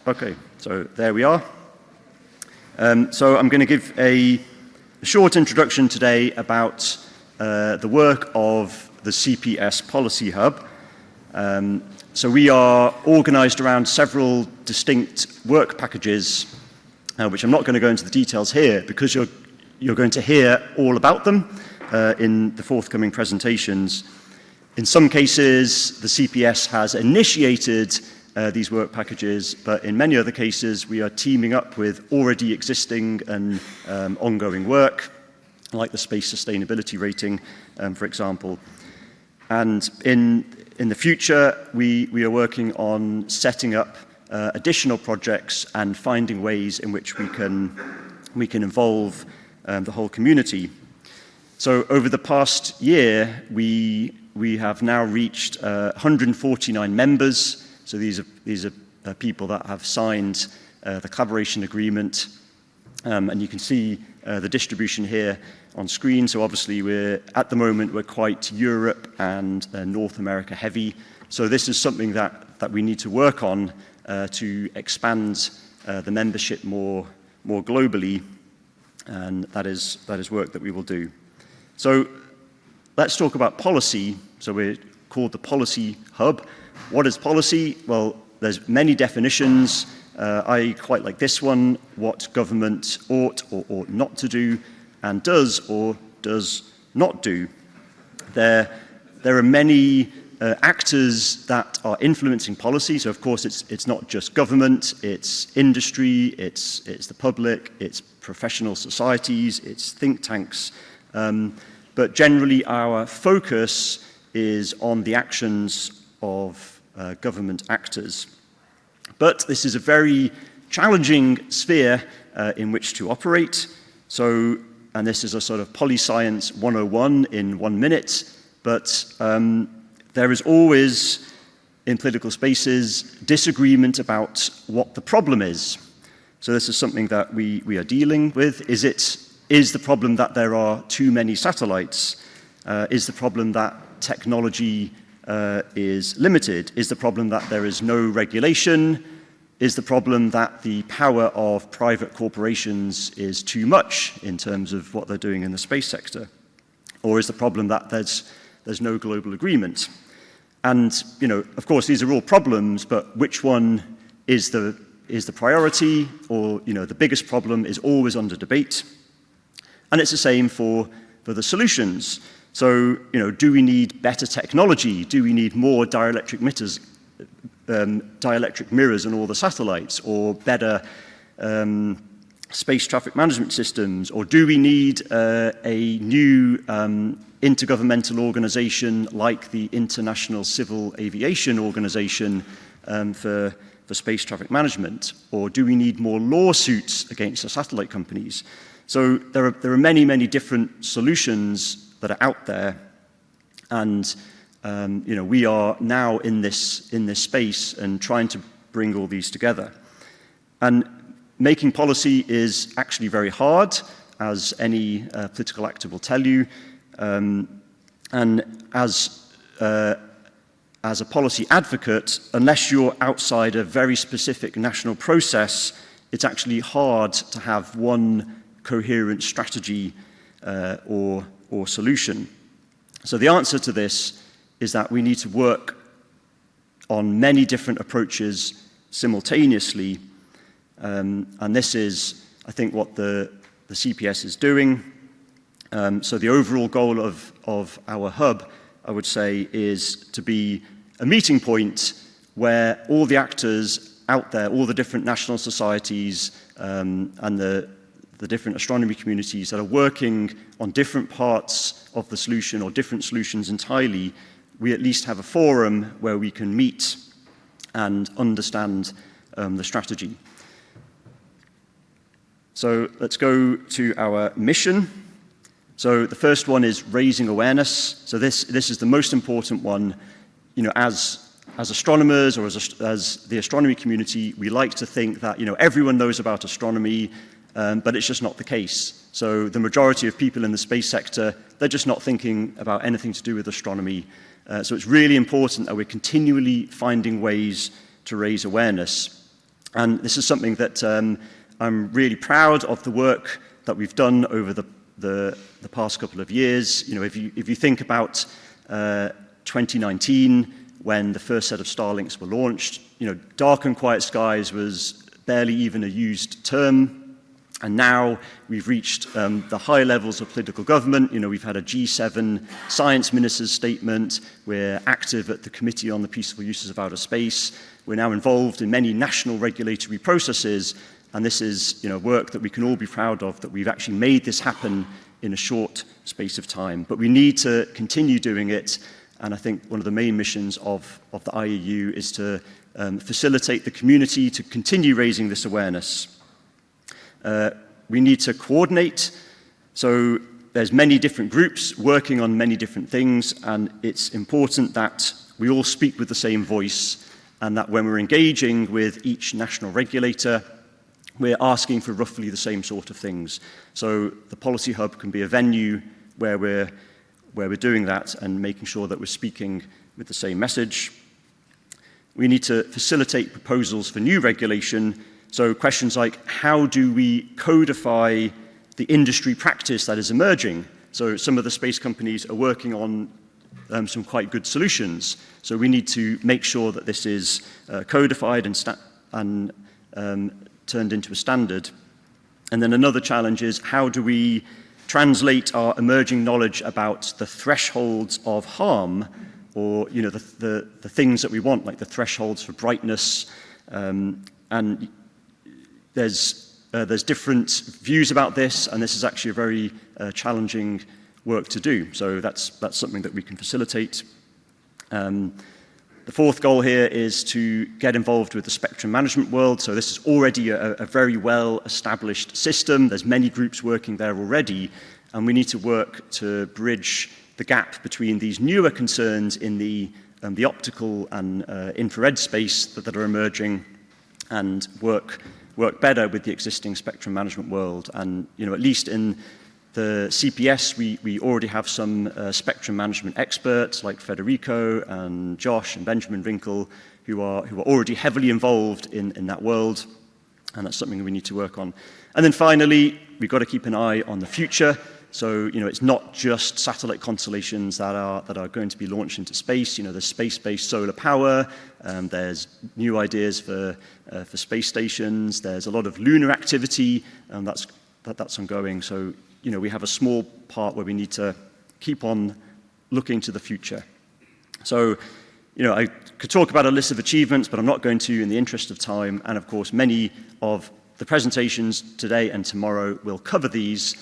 Okay, so there we are. So I'm going to give a short introduction today about the work of the CPS Policy Hub. So we are organized around several distinct work packages, which I'm not going to go into the details here because you're going to hear all about them in the forthcoming presentations. In some cases, the CPS has initiated these work packages, but in many other cases, we are teaming up with already existing and ongoing work, like the Space Sustainability Rating, for example. And in the future, we are working on setting up additional projects and finding ways in which we can involve the whole community. So over the past year, we have now reached 149 members. So these are people that have signed the collaboration agreement. And you can see the distribution here on screen. So obviously at the moment we're quite Europe and North America heavy. So this is something that we need to work on to expand the membership more globally. And that is work that we will do. So let's talk about policy. So we're called the Policy Hub. What is policy? Well, there's many definitions. I quite like this one: what government ought or ought not to do, and does or does not do. There are many actors that are influencing policy. So of course, it's not just government; it's industry, it's the public, it's professional societies, it's think tanks. But generally, our focus is on the actions of government actors. But this is a very challenging sphere in which to operate. So, and this is a sort of Poli-Science 101 in 1 minute, but there is always, in political spaces, disagreement about what the problem is. So this is something that we are dealing with. Is the problem that there are too many satellites? Is the problem that technology is limited? Is the problem that there is no regulation? Is the problem that the power of private corporations is too much in terms of what they're doing in the space sector? Or is the problem that there's no global agreement? And, of course, these are all problems, but which one is the priority, or, the biggest problem is always under debate. And it's the same for the solutions. So, do we need better technology? Do we need more dielectric mirrors on all the satellites, or better space traffic management systems? Or do we need a new intergovernmental organization like the International Civil Aviation Organization for space traffic management? Or do we need more lawsuits against the satellite companies? So there are many, many different solutions that are out there, and we are now in this space and trying to bring all these together. And making policy is actually very hard, as any political actor will tell you. And as a policy advocate, unless you're outside a very specific national process, it's actually hard to have one coherent strategy or solution. So the answer to this is that we need to work on many different approaches simultaneously, and this is, I think, what the CPS is doing. So the overall goal of our hub, I would say, is to be a meeting point where all the actors out there, all the different national societies and the different astronomy communities that are working on different parts of the solution or different solutions entirely, we at least have a forum where we can meet and understand the strategy. So let's go to our mission. So the first one is raising awareness. So this is the most important one. As astronomers, or as the astronomy community, we like to think that everyone knows about astronomy, but it's just not the case. So the majority of people in the space sector, they're just not thinking about anything to do with astronomy. So it's really important that we're continually finding ways to raise awareness. And this is something that I'm really proud of the work that we've done over the past couple of years. You know, if you think about 2019, when the first set of Starlinks were launched, you know, dark and quiet skies was barely even a used term. And now we've reached the high levels of political government. You know, we've had a G7 science minister's statement. We're active at the Committee on the Peaceful Uses of Outer Space. We're now involved in many national regulatory processes. And this is, you know, work that we can all be proud of, that we've actually made this happen in a short space of time. But we need to continue doing it. And I think one of the main missions of the IAU is to facilitate the community to continue raising this awareness. We need to coordinate. So there's many different groups working on many different things, and it's important that we all speak with the same voice, and that when we're engaging with each national regulator, we're asking for roughly the same sort of things. So the Policy Hub can be a venue where we're doing that and making sure that we're speaking with the same message. We need to facilitate proposals for new regulation. So questions like, how do we codify the industry practice that is emerging? So some of the space companies are working on some quite good solutions. So we need to make sure that this is codified and turned into a standard. And then another challenge is, how do we translate our emerging knowledge about the thresholds of harm, or, you know, the things that we want, like the thresholds for brightness, and there's different views about this, and this is actually a very challenging work to do. So that's something that we can facilitate. The fourth goal here is to get involved with the spectrum management world. So this is already a very well-established system. There's many groups working there already, and we need to work to bridge the gap between these newer concerns in the optical and infrared space that are emerging, and work better with the existing spectrum management world. And, you know, at least in the CPS, we already have some spectrum management experts like Federico and Josh and Benjamin Winkle, who are already heavily involved in that world, and that's something we need to work on. And then finally, we've got to keep an eye on the future. So, you know, it's not just satellite constellations that are going to be launched into space. You know, there's space-based solar power. There's new ideas for space stations. There's a lot of lunar activity, and that's ongoing. So, you know, we have a small part where we need to keep on looking to the future. So, you know, I could talk about a list of achievements, but I'm not going to in the interest of time. And of course, many of the presentations today and tomorrow will cover these.